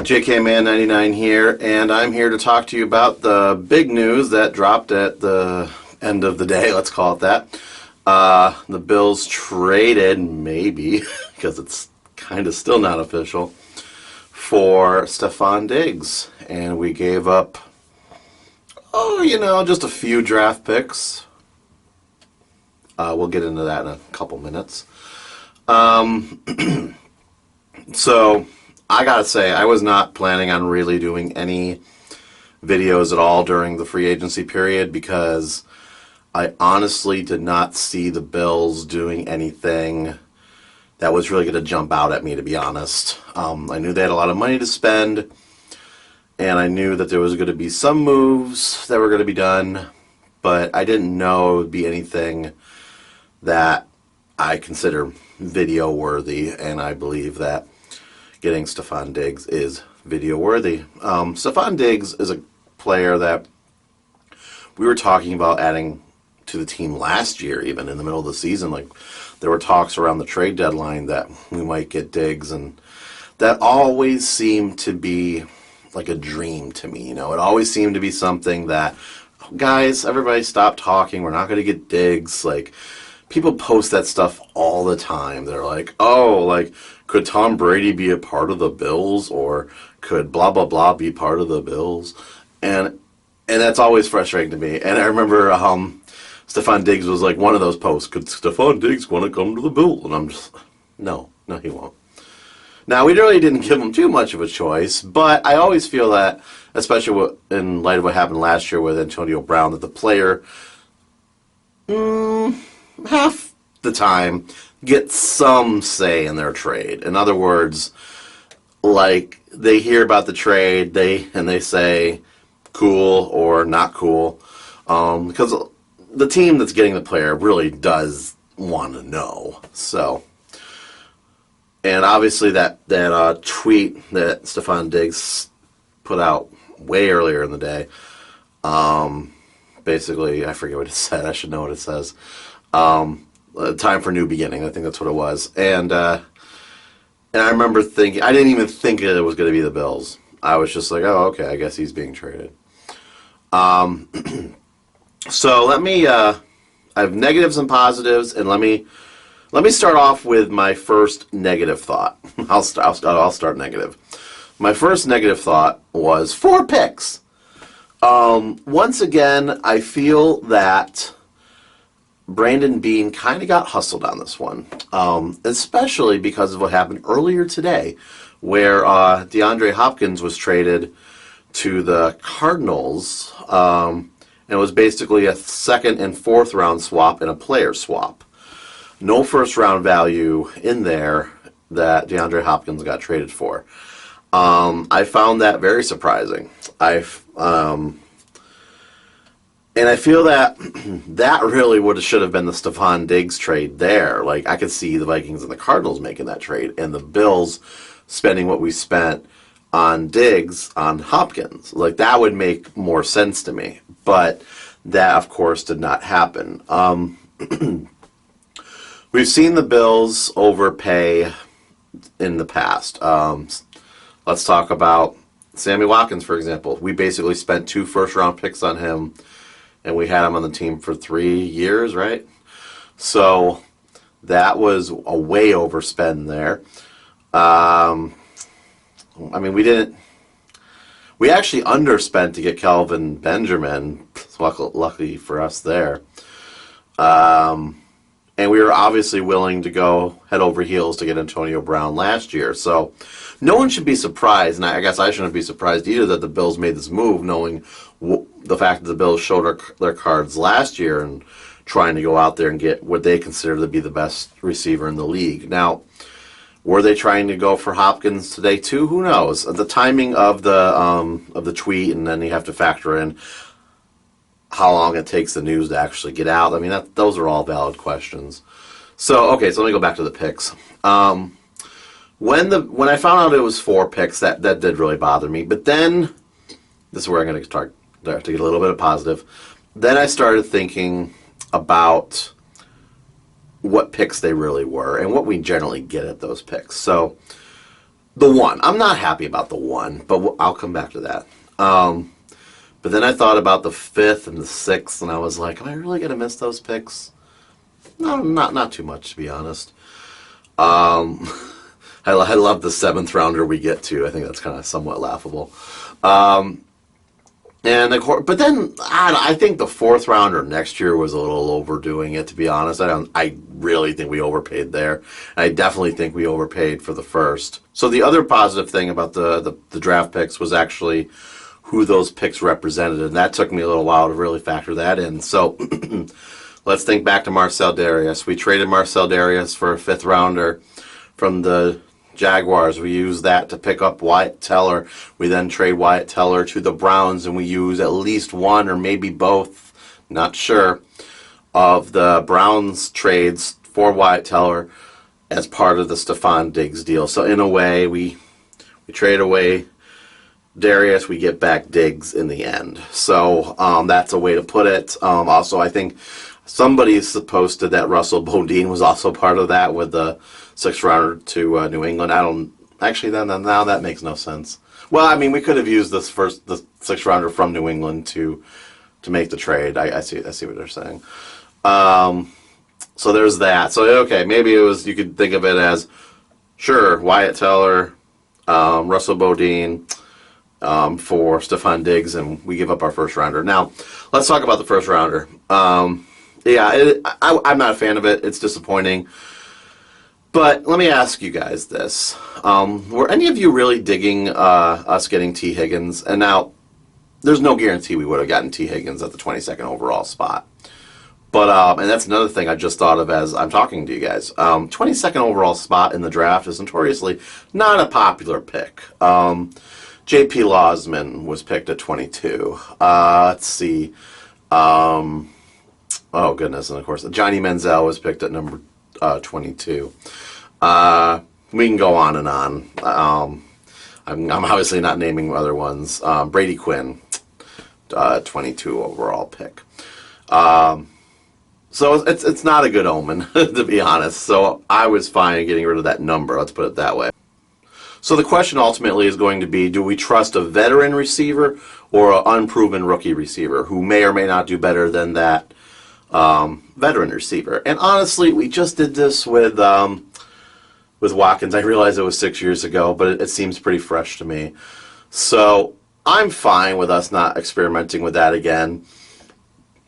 JKMan99 here, and I'm here to talk to you about the big news that dropped at the end of the day, let's call it that. The Bills traded, maybe, because it's kind of still not official, for Stefon Diggs. And we gave up, just a few draft picks. We'll get into that in a couple minutes. So, I gotta say, I was not planning on really doing any videos at all during the free agency period because I honestly did not see the Bills doing anything that was really going to jump out at me, to be honest. I knew they had a lot of money to spend, and I knew that there was going to be some moves that were going to be done, but I didn't know it would be anything that I consider video worthy, and I believe that getting Stefon Diggs is video worthy. Stefon Diggs is a player that we were talking about adding to the team last year, even in the middle of the season. Like, there were talks around the trade deadline that we might get Diggs, and that always seemed to be like a dream to me. It always seemed to be something that, guys, everybody stop talking. We're not going to get Diggs. Like, people post that stuff all the time. They're like, could Tom Brady be a part of the Bills, or could blah, blah, blah be part of the Bills? And that's always frustrating to me. And I remember Stefon Diggs was like one of those posts. Could Stefon Diggs want to come to the Bills? And I'm just, no, he won't. Now, we really didn't give him too much of a choice, but I always feel that, especially in light of what happened last year with Antonio Brown, that the player, half the time, get some say in their trade. In other words, like, they hear about the trade, they say cool or not cool, because the team that's getting the player really does want to know. So, and obviously that tweet that Stefon Diggs put out way earlier in the day, basically, I forget what it said. I should know what it says. Time for new beginning. I think that's what it was. And I remember thinking, I didn't even think it was going to be the Bills. I was just like, oh, okay, I guess he's being traded. So let me, I have negatives and positives, and let me start off with my first negative thought. I'll start negative. My first negative thought was 4 picks. Once again, I feel that Beane kind of got hustled on this one, especially because of what happened earlier today, where DeAndre Hopkins was traded to the Cardinals, and it was basically a second and fourth round swap and a player swap. No first round value in there that DeAndre Hopkins got traded for. I found that very surprising. And I feel that that really should have been the Stefon Diggs trade there. Like, I could see the Vikings and the Cardinals making that trade, and the Bills spending what we spent on Diggs on Hopkins. Like, that would make more sense to me. But that, of course, did not happen. We've seen the Bills overpay in the past. Let's talk about Sammy Watkins, for example. We basically spent 2 first-round picks on him, and we had him on the team for 3 years, right? So that was a way overspend there. We actually underspent to get Kelvin Benjamin, lucky for us there. And we were obviously willing to go head over heels to get Antonio Brown last year. So no one should be surprised, and I guess I shouldn't be surprised either, that the Bills made this move, knowing the fact that the Bills showed their cards last year and trying to go out there and get what they consider to be the best receiver in the league. Now, were they trying to go for Hopkins today too? Who knows? The timing of the tweet, and then you have to factor in how long it takes the news to actually get out. I mean, those are all valid questions. So, okay, so let me go back to the picks. When I found out it was 4 picks, that did really bother me. But then, this is where I'm going to start to get a little bit of positive. Then I started thinking about what picks they really were and what we generally get at those picks. So The one. I'm not happy about the one, but I'll come back to that. But then I thought about the 5th and the 6th, and I was like, am I really going to miss those picks? No, not too much, to be honest. I love the 7th rounder we get to. I think that's kind of somewhat laughable. But then I think the 4th rounder next year was a little overdoing it, to be honest. I really think we overpaid there. And I definitely think we overpaid for the 1st. So the other positive thing about the draft picks was actually who those picks represented, and that took me a little while to really factor that in. So let's think back to Marcell Dareus. We traded Marcell Dareus for a 5th rounder from the Jaguars. We used that to pick up Wyatt Teller. We then trade Wyatt Teller to the Browns, and we use at least one or maybe both, not sure, of the Browns trades for Wyatt Teller as part of the Stefon Diggs deal. So in a way, we trade away Dareus, we get back Diggs in the end. So that's a way to put it. Also, I think somebody's supposed to that Russell Bodine was also part of that with the 6th rounder to New England. Now that makes no sense. Well, I mean, we could have used the 6th rounder from New England to make the trade. I see what they're saying. So there's that. So okay, maybe it was, you could think of it as, sure, Wyatt Teller, Russell Bodine, for Stefon Diggs, and we give up our 1st rounder. Now, let's talk about the 1st rounder. I'm not a fan of it. It's disappointing. But let me ask you guys this. Were any of you really digging us getting T. Higgins? And now, there's no guarantee we would have gotten T. Higgins at the 22nd overall spot. But, and that's another thing I just thought of as I'm talking to you guys. 22nd overall spot in the draft is notoriously not a popular pick. J.P. Losman was picked at 22. Let's see. Oh, goodness. And, of course, Johnny Manziel was picked at number 22. We can go on and on. I'm obviously not naming other ones. Brady Quinn, 22 overall pick. So it's not a good omen, to be honest. So I was fine getting rid of that number. Let's put it that way. So the question ultimately is going to be, do we trust a veteran receiver or an unproven rookie receiver who may or may not do better than that veteran receiver? And honestly, we just did this with Watkins. I realize it was 6 years ago, but it seems pretty fresh to me. So I'm fine with us not experimenting with that again.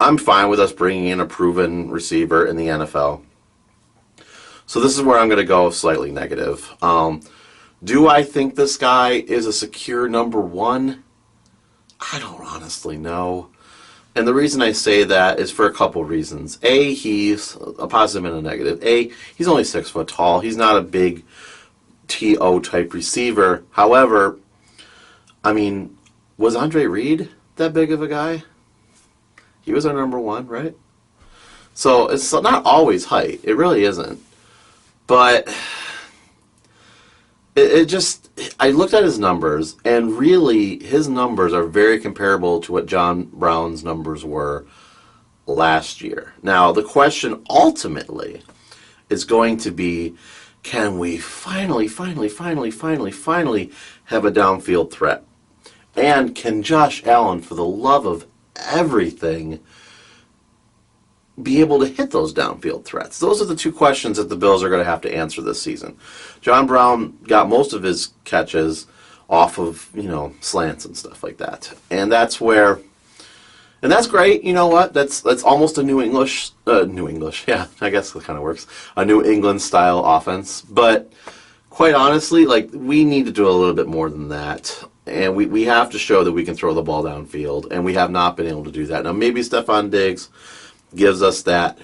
I'm fine with us bringing in a proven receiver in the NFL. So this is where I'm going to go slightly negative. Do I think this guy is a secure number 1? I don't honestly know. And the reason I say that is for a couple reasons. A, he's a positive and a negative. A, he's only 6 foot tall. He's not a big TO type receiver. However, I mean, was Andre Reed that big of a guy? He was our number 1, right? So it's not always height. It really isn't. But I looked at his numbers, and really his numbers are very comparable to what John Brown's numbers were last year. Now, the question ultimately is going to be, can we finally have a downfield threat? And can Josh Allen, for the love of everything, be able to hit those downfield threats? Those are the two questions that the Bills are going to have to answer this season. John Brown got most of his catches off of, slants and stuff like that. And that's great. You know what? That's almost a New English, yeah, I guess that kind of works. A New England style offense. But quite honestly, we need to do a little bit more than that. And we have to show that we can throw the ball downfield, and we have not been able to do that. Now, maybe Stefon Diggs gives us that.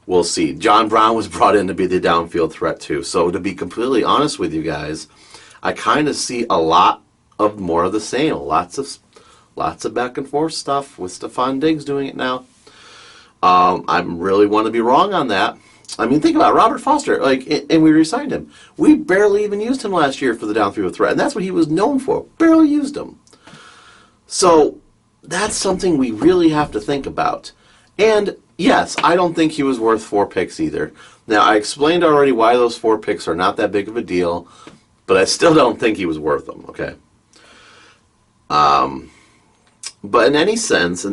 We'll see. John Brown was brought in to be the downfield threat too. So to be completely honest with you guys, I kind of see a lot of more of the same. Lots of back and forth stuff with Stefon Diggs doing it now. I really want to be wrong on that. I mean, think about it. Robert Foster, and we re-signed him. We barely even used him last year for the downfield threat, and that's what he was known for. Barely used him. So that's something we really have to think about. And yes, I don't think he was worth 4 picks either. Now, I explained already why those 4 picks are not that big of a deal. but I still don't think he was worth them, okay? But in any sense,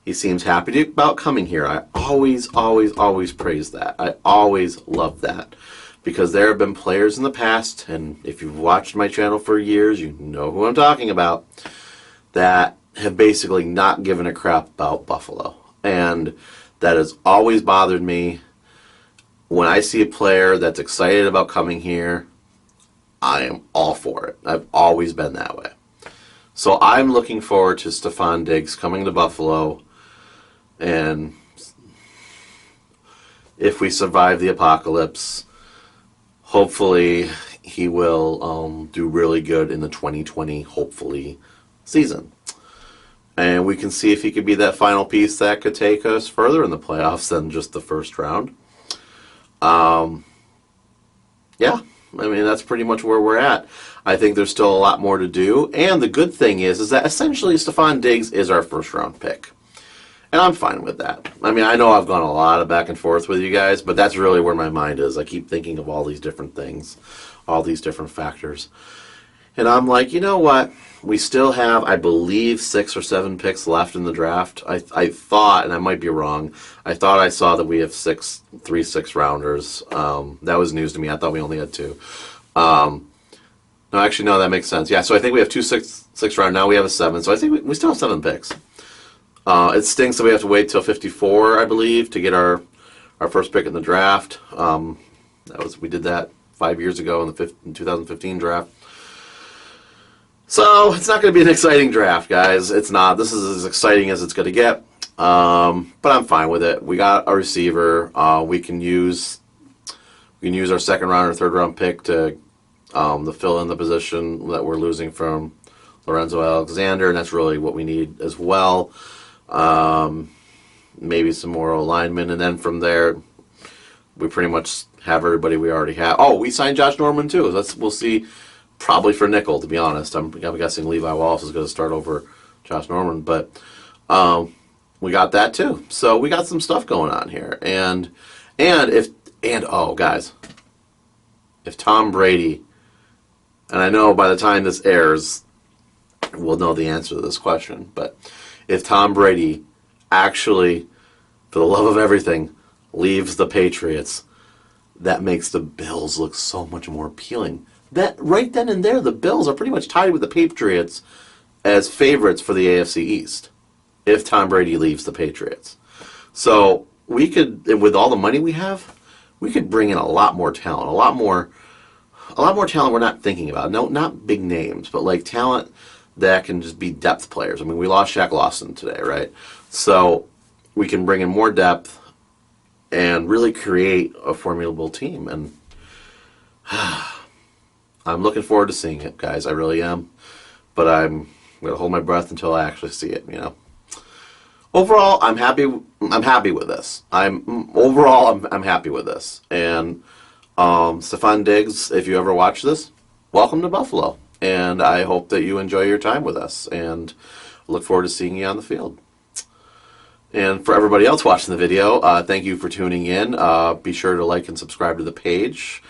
he seems happy about coming here. I always, always, always praise that. I always love that. Because there have been players in the past, and if you've watched my channel for years, you know who I'm talking about, that have basically not given a crap about Buffalo. And that has always bothered me. When I see a player that's excited about coming here, I am all for it. I've always been that way. So I'm looking forward to Stefon Diggs coming to Buffalo, and if we survive the apocalypse, hopefully he will do really good in the 2020, hopefully, season. And we can see if he could be that final piece that could take us further in the playoffs than just the first round. Yeah, I mean, that's pretty much where we're at. I think there's still a lot more to do. And the good thing is that essentially Stefon Diggs is our first-round pick. And I'm fine with that. I mean, I know I've gone a lot of back and forth with you guys, but that's really where my mind is. I keep thinking of all these different things, all these different factors. And I'm like, you know what? We still have, I believe, 6 or 7 picks left in the draft. I thought, and I might be wrong, I thought I saw that we have 3 6-rounders. That was news to me. I thought we only had 2. No, actually, no, that makes sense. Yeah, so I think we have 2 6-round. Now we have a 7. So I think we still have 7 picks. It stinks that we have to wait till 54, I believe, to get our first pick in the draft. We did that 5 years ago in the 2015 draft. So it's not going to be an exciting draft, guys. It's not. This is as exciting as it's going to get. But I'm fine with it. We got a receiver. We can use our second round or third round pick to fill in the position that we're losing from Lorenzo Alexander, and that's really what we need as well. Maybe some more linemen, and then from there, we pretty much have everybody we already have. Oh, we signed Josh Norman too. We'll see. Probably for nickel, to be honest. I'm guessing Levi Wallace is going to start over Josh Norman, but we got that too. So we got some stuff going on here, and guys, if Tom Brady, and I know by the time this airs, we'll know the answer to this question, but if Tom Brady actually, for the love of everything, leaves the Patriots, that makes the Bills look so much more appealing. That right then and there, the Bills are pretty much tied with the Patriots as favorites for the AFC East if Tom Brady leaves the Patriots. So we could, with all the money we have, we could bring in a lot more talent, a lot more talent we're not thinking about. No, not big names, but like talent that can just be depth players. I mean, we lost Shaq Lawson today, right? So we can bring in more depth and really create a formidable team. And I'm looking forward to seeing it, guys. I really am. But I'm going to hold my breath until I actually see it, you know. Overall, I'm happy with this. I'm happy with this. And Stefon Diggs, if you ever watch this, welcome to Buffalo. And I hope that you enjoy your time with us. And look forward to seeing you on the field. And for everybody else watching the video, thank you for tuning in. Be sure to like and subscribe to the page.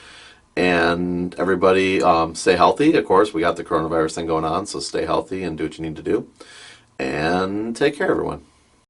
And everybody, stay healthy. Of course, we got the coronavirus thing going on, so stay healthy and do what you need to do. And take care, everyone.